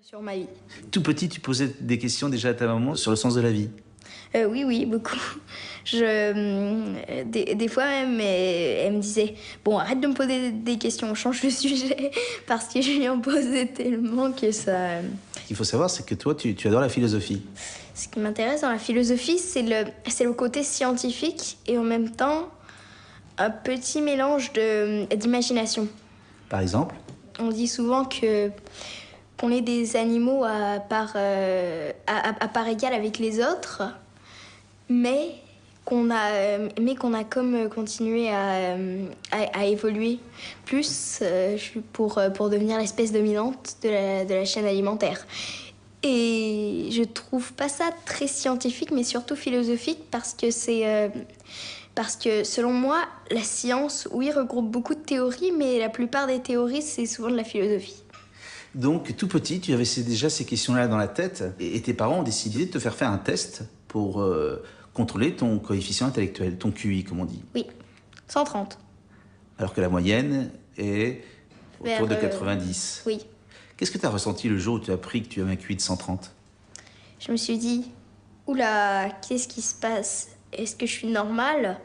Sur ma vie. Tout petit, tu posais des questions déjà à ta maman sur le sens de la vie? Oui, beaucoup. Des fois même, elle me disait « Bon, arrête de me poser des questions, change de sujet. » Parce que je lui en posais tellement que ça... Ce qu'il faut savoir, c'est que toi, tu adores la philosophie. Ce qui m'intéresse dans la philosophie, c'est le côté scientifique et en même temps un petit mélange d'imagination. Par exemple? On dit souvent qu'on est des animaux à part égale avec les autres, mais qu'on a comme continué à évoluer plus pour devenir l'espèce dominante de la chaîne alimentaire. Et je trouve pas ça très scientifique, mais surtout philosophique, parce que selon moi, la science, oui, regroupe beaucoup de théories, mais la plupart des théories, c'est souvent de la philosophie. Donc, tout petit, tu avais déjà ces questions-là dans la tête, et tes parents ont décidé de te faire un test pour contrôler ton coefficient intellectuel, ton QI, comme on dit. Oui, 130. Alors que la moyenne est autour de Vers, 90. Oui. Qu'est-ce que tu as ressenti le jour où tu as appris que tu avais un QI de 130? Je me suis dit, oula, qu'est-ce qui se passe? Est-ce que je suis normale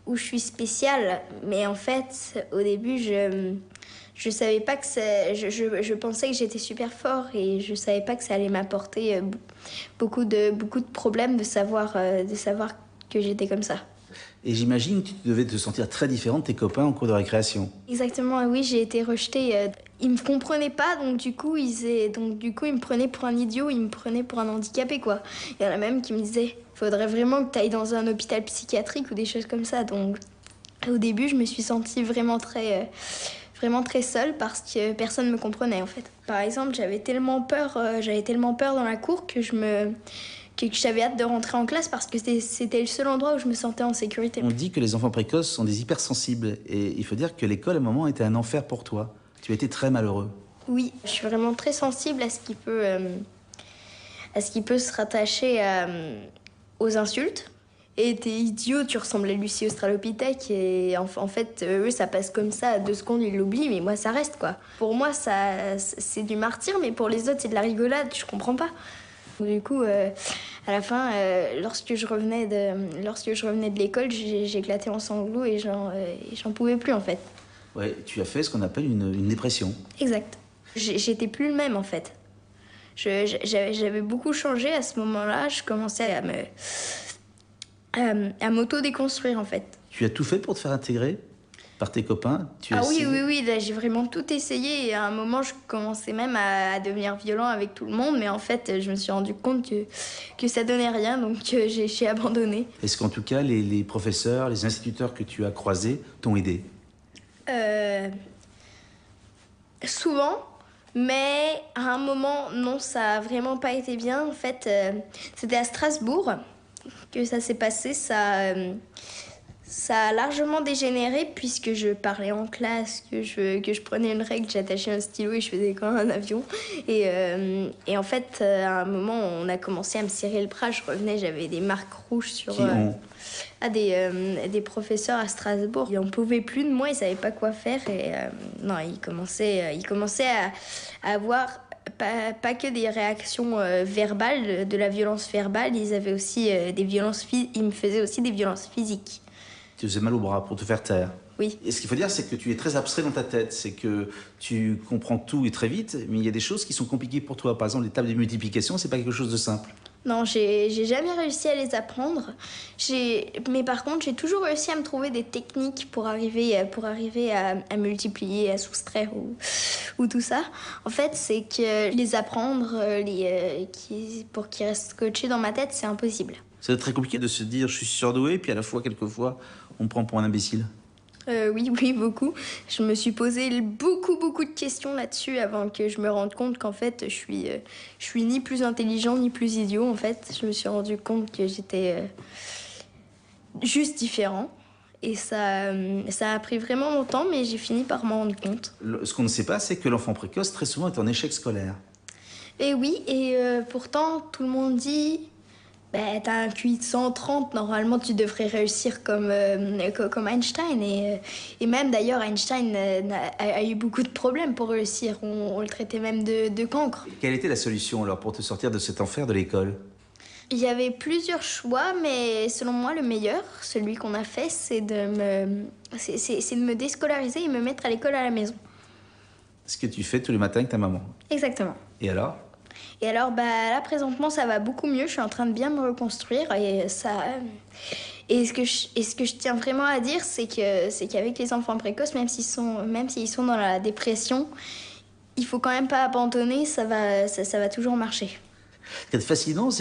ou je suis spéciale? Mais en fait, au début, je savais pas que ça... Je pensais que j'étais super fort et je savais pas que ça allait m'apporter beaucoup de problèmes de savoir que j'étais comme ça. Et j'imagine que tu devais te sentir très différent de tes copains en cours de récréation. Exactement, oui, j'ai été rejetée. Ils me comprenaient pas, donc du coup, ils me prenaient pour un idiot, ils me prenaient pour un handicapé, quoi. Il y en a même qui me disaient, faudrait vraiment que tu ailles dans un hôpital psychiatrique ou des choses comme ça. Donc, au début, je me suis sentie vraiment très seule parce que personne ne me comprenait, en fait. Par exemple, j'avais tellement peur dans la cour que j'avais hâte de rentrer en classe parce que c'était le seul endroit où je me sentais en sécurité. On dit que les enfants précoces sont des hypersensibles et il faut dire que l'école, à un moment, était un enfer pour toi. Tu as été très malheureux. Oui, je suis vraiment très sensible à ce qui peut se rattacher aux insultes. Et t'es idiot, tu ressembles à Lucie Australopithèque et en fait, eux, ça passe comme ça, à 2 secondes, ils l'oublient, mais moi, ça reste, quoi. Pour moi, c'est du martyre, mais pour les autres, c'est de la rigolade, je comprends pas. Du coup, à la fin, lorsque je revenais de l'école, j'éclatais en sanglots et j'en pouvais plus, en fait. Ouais, tu as fait ce qu'on appelle une dépression. Exact. J'étais plus le même, en fait. J'avais beaucoup changé à ce moment-là. Je commençais à m'auto-déconstruire, en fait. Tu as tout fait pour te faire intégrer par tes copains? Oui, là, j'ai vraiment tout essayé. Et à un moment, je commençais même à devenir violent avec tout le monde. Mais en fait, je me suis rendu compte que ça donnait rien, donc j'ai abandonné. Est-ce qu'en tout cas, les professeurs, les instituteurs que tu as croisés t'ont aidé? Souvent, mais à un moment, non, ça a vraiment pas été bien. En fait, c'était à Strasbourg que ça s'est passé. Ça a largement dégénéré puisque je parlais en classe, que je prenais une règle, j'attachais un stylo et je faisais comme un avion. Et en fait, à un moment, on a commencé à me serrer le bras. Je revenais, j'avais des marques rouges sur... des professeurs à Strasbourg. Ils n'en pouvaient plus de moi, ils ne savaient pas quoi faire. Et non, ils commençaient à avoir pas que des réactions verbales, de la violence verbale, ils avaient aussi ils me faisaient aussi des violences physiques. Tu faisais mal au bras pour te faire taire. Oui. Et ce qu'il faut dire, c'est que tu es très abstrait dans ta tête. C'est que tu comprends tout et très vite, mais il y a des choses qui sont compliquées pour toi. Par exemple, les tables de multiplication, c'est pas quelque chose de simple. Non, j'ai jamais réussi à les apprendre. Mais par contre, j'ai toujours réussi à me trouver des techniques pour arriver à multiplier, à soustraire ou tout ça. En fait, c'est que les apprendre, pour qu'ils restent scotchés dans ma tête, c'est impossible. C'est très compliqué de se dire je suis surdoué, puis à la fois, quelquefois, on me prend pour un imbécile. Oui, beaucoup. Je me suis posé beaucoup de questions là-dessus avant que je me rende compte qu'en fait, je suis ni plus intelligent ni plus idiot. En fait, je me suis rendu compte que j'étais juste différent. Et ça a pris vraiment longtemps, mais j'ai fini par m'en rendre compte. Ce qu'on ne sait pas, c'est que l'enfant précoce, très souvent, est en échec scolaire. Et oui, et pourtant, tout le monde dit Bah, t'as un QI de 130, normalement tu devrais réussir comme Einstein. Et même d'ailleurs, Einstein a eu beaucoup de problèmes pour réussir. On le traitait même de cancre. Quelle était la solution alors pour te sortir de cet enfer de l'école? Il y avait plusieurs choix, mais selon moi, le meilleur, celui qu'on a fait, c'est c'est de me déscolariser et me mettre à l'école à la maison. Ce que tu fais tous les matins avec ta maman. Exactement. Et alors? Et alors, bah, là, présentement, ça va beaucoup mieux. Je suis en train de bien me reconstruire et ça... Et ce que je tiens vraiment à dire, c'est qu'avec les enfants précoces, même s'ils sont dans la dépression, il faut quand même pas abandonner, ça va toujours marcher. Ce qui est fascinant, c'est